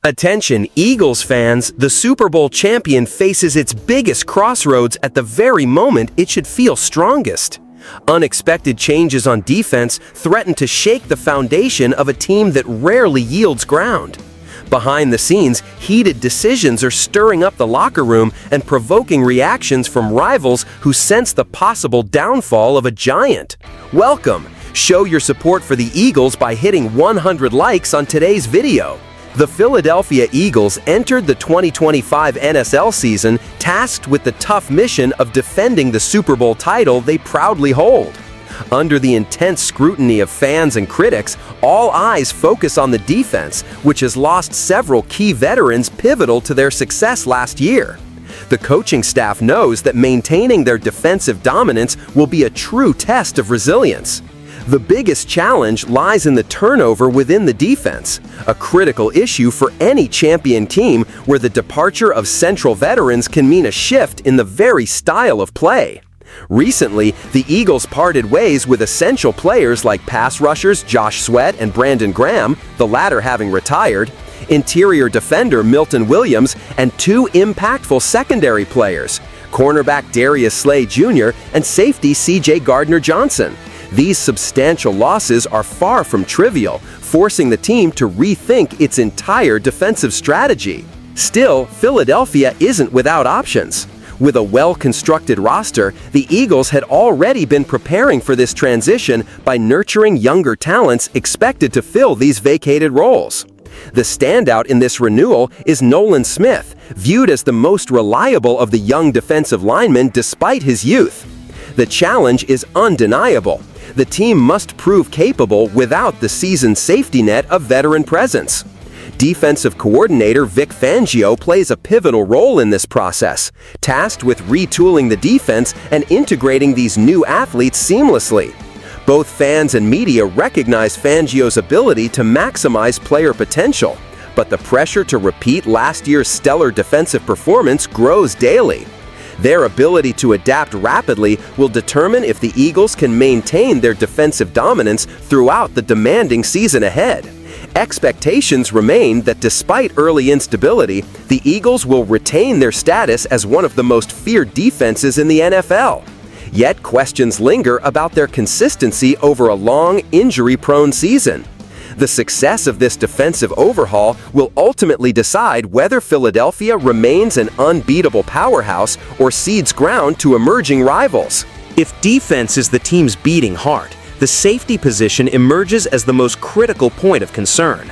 Attention, Eagles fans, the Super Bowl champion faces its biggest crossroads at the very moment it should feel strongest. Unexpected changes on defense threaten to shake the foundation of a team that rarely yields ground. Behind the scenes, heated decisions are stirring up the locker room and provoking reactions from rivals who sense the possible downfall of a giant. Welcome! Show your support for the Eagles by hitting 100 likes on today's video. The Philadelphia Eagles entered the 2025 NSL season tasked with the tough mission of defending the Super Bowl title they proudly hold. Under the intense scrutiny of fans and critics, all eyes focus on the defense, which has lost several key veterans pivotal to their success last year. The coaching staff knows that maintaining their defensive dominance will be a true test of resilience. The biggest challenge lies in the turnover within the defense, a critical issue for any champion team where the departure of central veterans can mean a shift in the very style of play. Recently, the Eagles parted ways with essential players like pass rushers Josh Sweat and Brandon Graham, the latter having retired, interior defender Milton Williams, and two impactful secondary players, cornerback Darius Slay Jr. and safety C.J. Gardner-Johnson. These substantial losses are far from trivial, forcing the team to rethink its entire defensive strategy. Still, Philadelphia isn't without options. With a well-constructed roster, the Eagles had already been preparing for this transition by nurturing younger talents expected to fill these vacated roles. The standout in this renewal is Nolan Smith, viewed as the most reliable of the young defensive linemen despite his youth. The challenge is undeniable. The team must prove capable without the seasoned safety net of veteran presence. Defensive coordinator Vic Fangio plays a pivotal role in this process, tasked with retooling the defense and integrating these new athletes seamlessly. Both fans and media recognize Fangio's ability to maximize player potential, but the pressure to repeat last year's stellar defensive performance grows daily. Their ability to adapt rapidly will determine if the Eagles can maintain their defensive dominance throughout the demanding season ahead. Expectations remain that despite early instability, the Eagles will retain their status as one of the most feared defenses in the NFL. Yet questions linger about their consistency over a long, injury-prone season. The success of this defensive overhaul will ultimately decide whether Philadelphia remains an unbeatable powerhouse or cedes ground to emerging rivals. If defense is the team's beating heart, the safety position emerges as the most critical point of concern.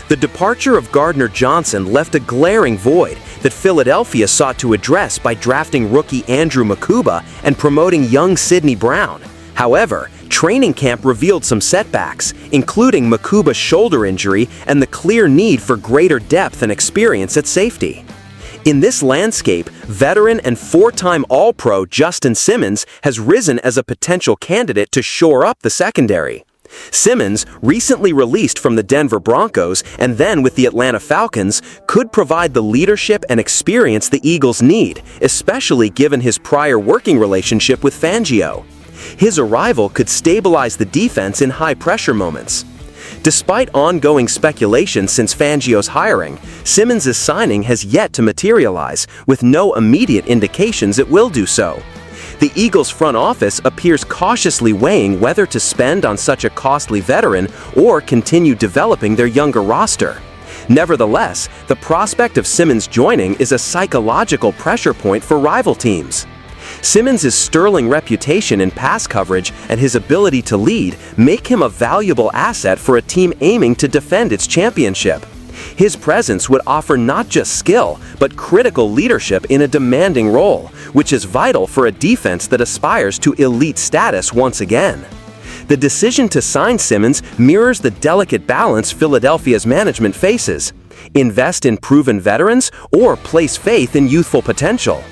The departure of Gardner-Johnson left a glaring void that Philadelphia sought to address by drafting rookie Andrew Mukuba and promoting young Sidney Brown. However, training camp revealed some setbacks, including Mukuba's shoulder injury and the clear need for greater depth and experience at safety. In this landscape, veteran and four-time All-Pro Justin Simmons has risen as a potential candidate to shore up the secondary. Simmons, recently released from the Denver Broncos and then with the Atlanta Falcons, could provide the leadership and experience the Eagles need, especially given his prior working relationship with Fangio. His arrival could stabilize the defense in high-pressure moments. Despite ongoing speculation since Fangio's hiring, Simmons' signing has yet to materialize, with no immediate indications it will do so. The Eagles' front office appears cautiously weighing whether to spend on such a costly veteran or continue developing their younger roster. Nevertheless, the prospect of Simmons joining is a psychological pressure point for rival teams. Simmons' sterling reputation in pass coverage and his ability to lead make him a valuable asset for a team aiming to defend its championship. His presence would offer not just skill, but critical leadership in a demanding role, which is vital for a defense that aspires to elite status once again. The decision to sign Simmons mirrors the delicate balance Philadelphia's management faces: invest in proven veterans or place faith in youthful potential.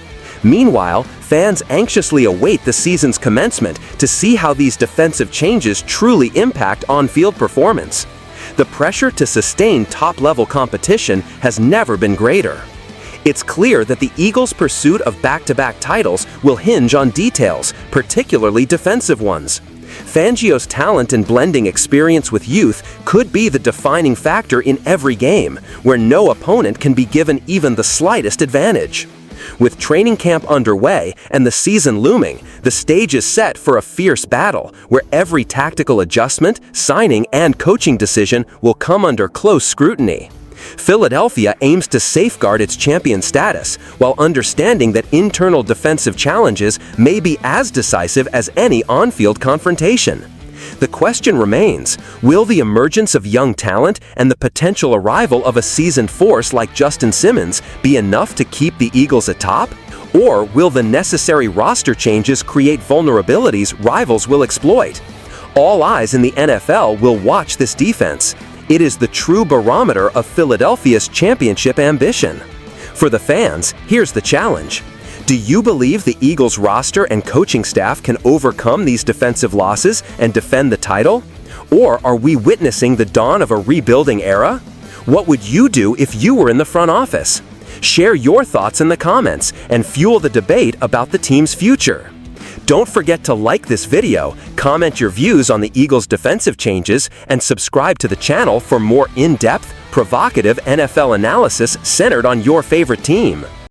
Meanwhile, fans anxiously await the season's commencement to see how these defensive changes truly impact on-field performance. The pressure to sustain top-level competition has never been greater. It's clear that the Eagles' pursuit of back-to-back titles will hinge on details, particularly defensive ones. Fangio's talent in blending experience with youth could be the defining factor in every game, where no opponent can be given even the slightest advantage. With training camp underway and the season looming, the stage is set for a fierce battle where every tactical adjustment, signing, and coaching decision will come under close scrutiny. Philadelphia aims to safeguard its champion status while understanding that internal defensive challenges may be as decisive as any on-field confrontation. The question remains, will the emergence of young talent and the potential arrival of a seasoned force like Justin Simmons be enough to keep the Eagles atop? Or will the necessary roster changes create vulnerabilities rivals will exploit? All eyes in the NFL will watch this defense. It is the true barometer of Philadelphia's championship ambition. For the fans, here's the challenge. Do you believe the Eagles roster and coaching staff can overcome these defensive losses and defend the title? Or are we witnessing the dawn of a rebuilding era? What would you do if you were in the front office? Share your thoughts in the comments and fuel the debate about the team's future. Don't forget to like this video, comment your views on the Eagles' defensive changes, and subscribe to the channel for more in-depth, provocative NFL analysis centered on your favorite team.